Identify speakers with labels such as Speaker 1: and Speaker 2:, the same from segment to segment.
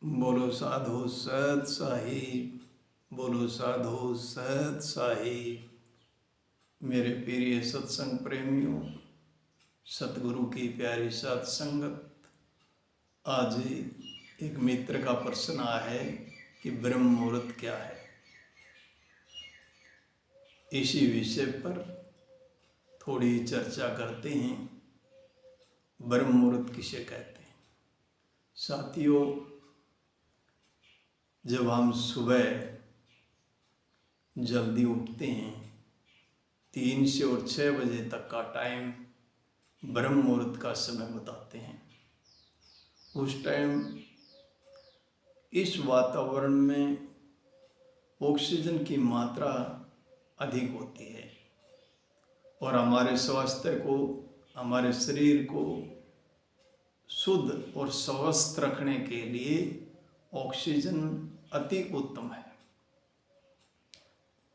Speaker 1: बोलो साधु सत साहिब, बोलो साधु सत साहिब। मेरे प्रिय सत्संग प्रेमियों, सतगुरु की प्यारी सत्संगत। आज एक मित्र का प्रश्न आया है कि ब्रह्म मुहूर्त क्या है। इसी विषय पर थोड़ी चर्चा करते हैं। ब्रह्म मुहूर्त किसे कहते हैं? साथियों, जब हम सुबह जल्दी उठते हैं, 3 से और 6 बजे तक का टाइम ब्रह्म मुहूर्त का समय बताते हैं। उस टाइम इस वातावरण में ऑक्सीजन की मात्रा अधिक होती है और हमारे स्वास्थ्य को, हमारे शरीर को शुद्ध और स्वस्थ रखने के लिए ऑक्सीजन अति उत्तम है।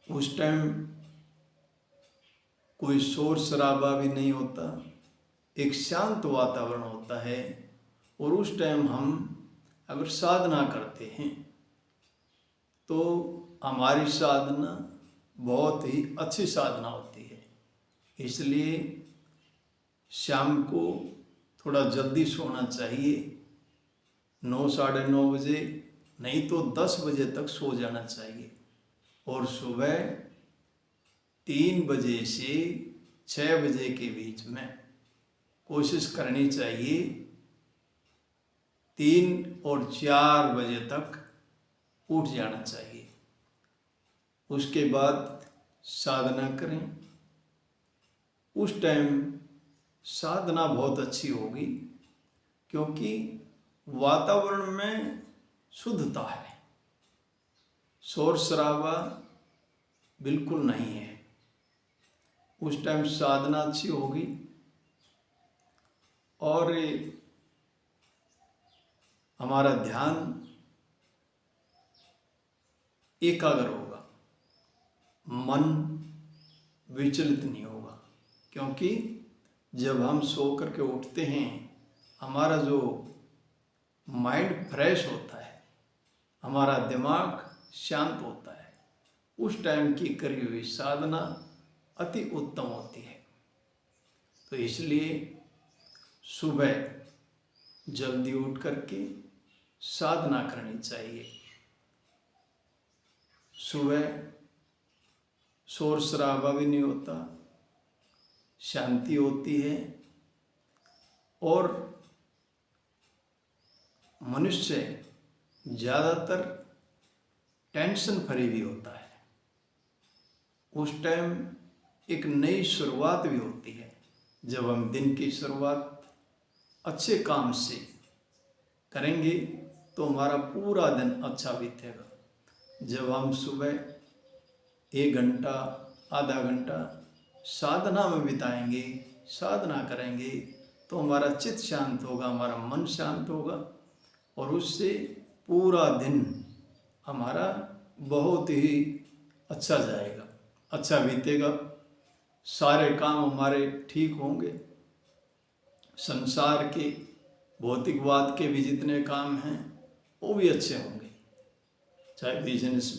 Speaker 1: उस टाइम कोई शोर शराबा भी नहीं होता, एक शांत वातावरण होता है। और उस टाइम हम अगर साधना करते हैं तो हमारी साधना बहुत ही अच्छी साधना होती है। इसलिए शाम को थोड़ा जल्दी सोना चाहिए, 9 साढ़े 9 बजे, नहीं तो 10 बजे तक सो जाना चाहिए। और सुबह 3 बजे से 6 बजे के बीच में कोशिश करनी चाहिए 3 और 4 बजे तक उठ जाना चाहिए। उसके बाद साधना करें। उस टाइम साधना बहुत अच्छी होगी क्योंकि वातावरण में शुद्धता है, शोर शराबा बिल्कुल नहीं है। उस टाइम साधना अच्छी होगी और हमारा ध्यान एकाग्र होगा, मन विचलित नहीं होगा। क्योंकि जब हम सो करके उठते हैं, हमारा जो माइंड फ्रेश होता है, हमारा दिमाग शांत होता है। उस टाइम की करी हुई साधना अति उत्तम होती है। तो इसलिए सुबह जल्दी उठ करके साधना करनी चाहिए। सुबह शोर शराबा भी नहीं होता, शांति होती है और मनुष्य ज़्यादातर टेंशन फ्री भी होता है। उस टाइम एक नई शुरुआत भी होती है। जब हम दिन की शुरुआत अच्छे काम से करेंगे तो हमारा पूरा दिन अच्छा बीतेगा। जब हम सुबह 1 घंटा, आधा घंटा साधना में बिताएंगे, साधना करेंगे, तो हमारा चित्त शांत होगा, हमारा मन शांत होगा और उससे पूरा दिन हमारा बहुत ही अच्छा जाएगा, अच्छा बीतेगा। सारे काम हमारे ठीक होंगे। संसार के भौतिकवाद के भी जितने काम हैं वो भी अच्छे होंगे। चाहे बिजनेस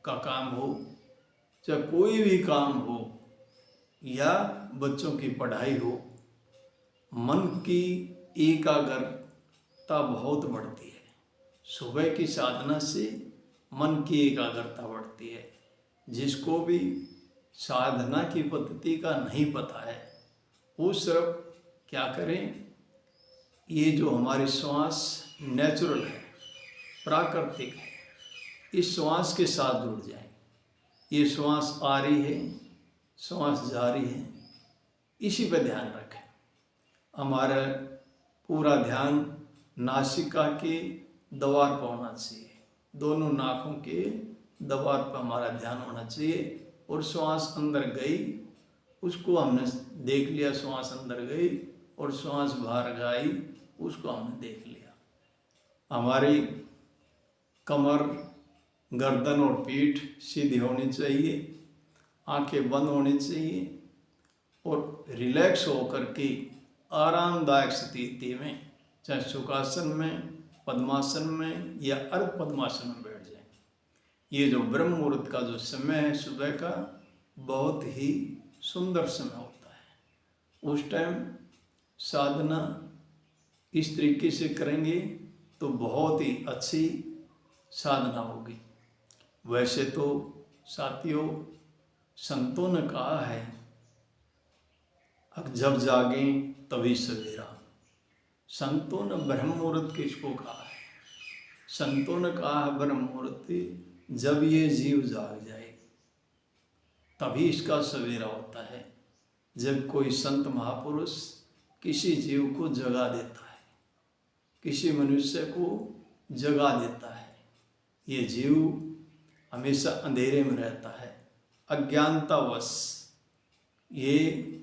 Speaker 1: का काम हो, चाहे कोई भी काम हो, या बच्चों की पढ़ाई हो, मन की एकाग्रता बहुत बढ़ती है। सुबह की साधना से मन की एकाग्रता बढ़ती है। जिसको भी साधना की पद्धति का नहीं पता है, वो सिर्फ क्या करें, ये जो हमारी श्वास नेचुरल है, प्राकृतिक है, इस श्वास के साथ जुड़ जाएं। ये श्वास आ रही है, श्वास जा रही है, इसी पे ध्यान रखें। हमारा पूरा ध्यान नासिका के द्वार पर होना चाहिए, दोनों नाकों के द्वार पर हमारा ध्यान होना चाहिए। और श्वास अंदर गई, उसको हमने देख लिया, श्वास अंदर गई, और श्वास बाहर गई, उसको हमने देख लिया। हमारी कमर, गर्दन और पीठ सीधी होनी चाहिए, आंखें बंद होनी चाहिए और रिलैक्स होकर के आरामदायक स्थिति में, चाहे सुखासन में पद्मासन में या अर्ध पद्मासन में बैठ जाएं। ये जो ब्रह्म मुहूर्त का जो समय है सुबह का, बहुत ही सुंदर समय होता है। उस टाइम साधना इस तरीके से करेंगे तो बहुत ही अच्छी साधना होगी। वैसे तो साथियों, संतों ने कहा है जब जागें तभी सवेरा। संतों ने ब्रह्म मुहूर्त किसको कहा है? संतों ने कहा है ब्रह्म मुहूर्त जब ये जीव जाग जाए तभी इसका सवेरा होता है। जब कोई संत महापुरुष किसी जीव को जगा देता है, किसी मनुष्य को जगा देता है, ये जीव हमेशा अंधेरे में रहता है, अज्ञानतावश ये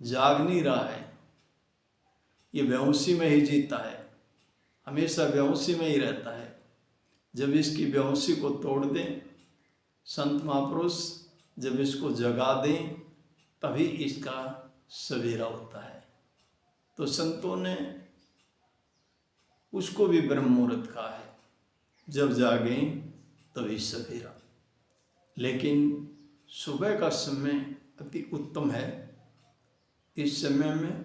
Speaker 1: जाग नहीं रहा है, ये बेहोशी में ही जीता है, हमेशा बेहोशी में ही रहता है। जब इसकी बेहोशी को तोड़ दें, संत महापुरुष जब इसको जगा दें तभी इसका सवेरा होता है। तो संतों ने उसको भी ब्रह्म मुहूर्त कहा है, जब जागें तभी सवेरा। लेकिन सुबह का समय अति उत्तम है। इस समय में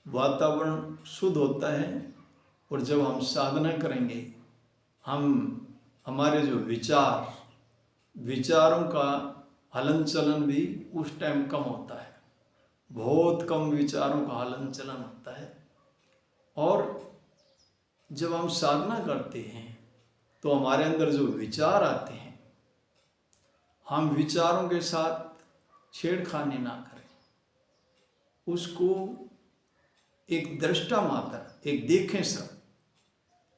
Speaker 1: वातावरण शुद्ध होता है और जब हम साधना करेंगे, हमारे जो विचारों का हलन चलन भी उस टाइम कम होता है, बहुत कम विचारों का हलन चलन होता है। और जब हम साधना करते हैं तो हमारे अंदर जो विचार आते हैं, हम विचारों के साथ छेड़खानी ना करें, उसको एक दृष्टा मात्र, एक देखें सब,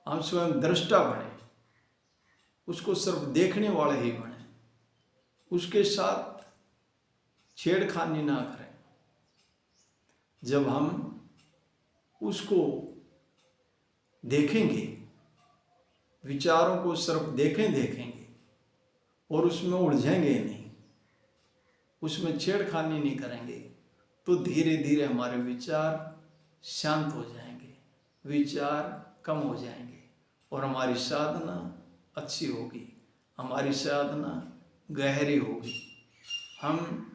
Speaker 1: हम स्वयं दृष्टा बने, उसको सिर्फ देखने वाले ही बने, उसके साथ छेड़खानी ना करें। जब हम उसको देखेंगे, विचारों को सिर्फ देखेंगे और उसमें उलझेंगे नहीं, उसमें छेड़खानी नहीं करेंगे, तो धीरे धीरे हमारे विचार शांत हो जाएंगे, विचार कम हो जाएंगे और हमारी साधना अच्छी होगी, हमारी साधना गहरी होगी। हम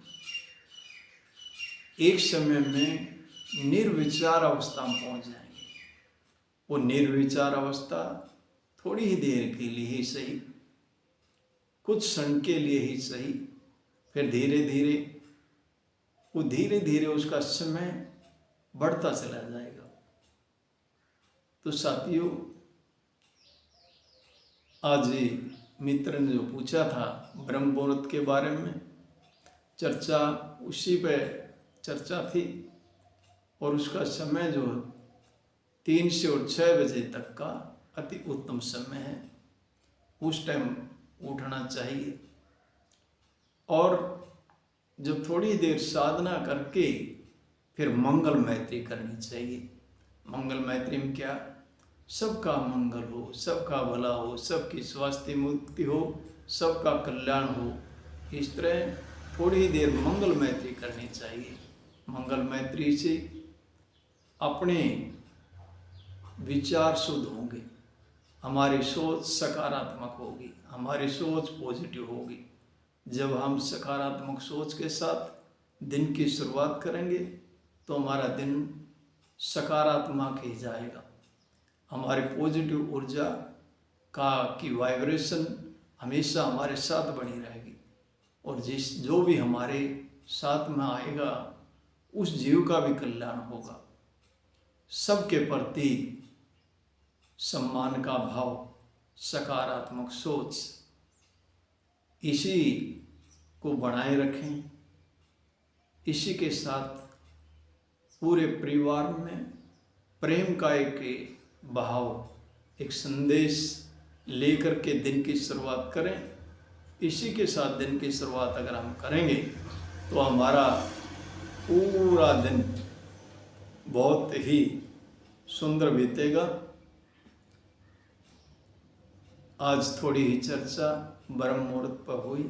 Speaker 1: एक समय में निर्विचार अवस्था में पहुंच जाएंगे। वो निर्विचार अवस्था थोड़ी ही देर के लिए ही सही, कुछ क्षण के लिए ही सही, फिर धीरे धीरे उसका समय बढ़ता चला जाएगा। तो साथियों, आज मित्र ने जो पूछा था ब्रह्म मुहूर्त के बारे में, चर्चा उसी पे चर्चा थी और उसका समय जो 3 से और 6 बजे तक का अति उत्तम समय है। उस टाइम उठना चाहिए और जब थोड़ी देर साधना करके फिर मंगल मैत्री करनी चाहिए। मंगल मैत्री में क्या? सबका मंगल हो, सबका भला हो, सबकी स्वास्थ्य मुक्ति हो, सबका कल्याण हो, इस तरह थोड़ी देर मंगल मैत्री करनी चाहिए। मंगल मैत्री से अपने विचार शुद्ध होंगे, हमारी सोच सकारात्मक होगी, हमारी सोच पॉजिटिव होगी। जब हम सकारात्मक सोच के साथ दिन की शुरुआत करेंगे तो हमारा दिन सकारात्मक ही जाएगा। हमारी पॉजिटिव ऊर्जा की वाइब्रेशन हमेशा हमारे साथ बनी रहेगी और जो भी हमारे साथ में आएगा उस जीव का भी कल्याण होगा। सबके प्रति सम्मान का भाव, सकारात्मक सोच, इसी को बनाए रखें। इसी के साथ पूरे परिवार में प्रेम का एक भाव, एक संदेश लेकर के दिन की शुरुआत करें। इसी के साथ दिन की शुरुआत अगर हम करेंगे तो हमारा पूरा दिन बहुत ही सुंदर बीतेगा। आज थोड़ी ही चर्चा ब्रह्म मुहूर्त पर हुई।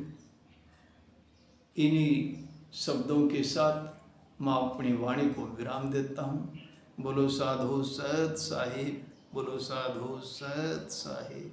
Speaker 1: इन्हीं शब्दों के साथ मैं अपनी वाणी को विराम देता हूँ। बोलो साधु सत साहिब, बोलो साधु सत साहिब।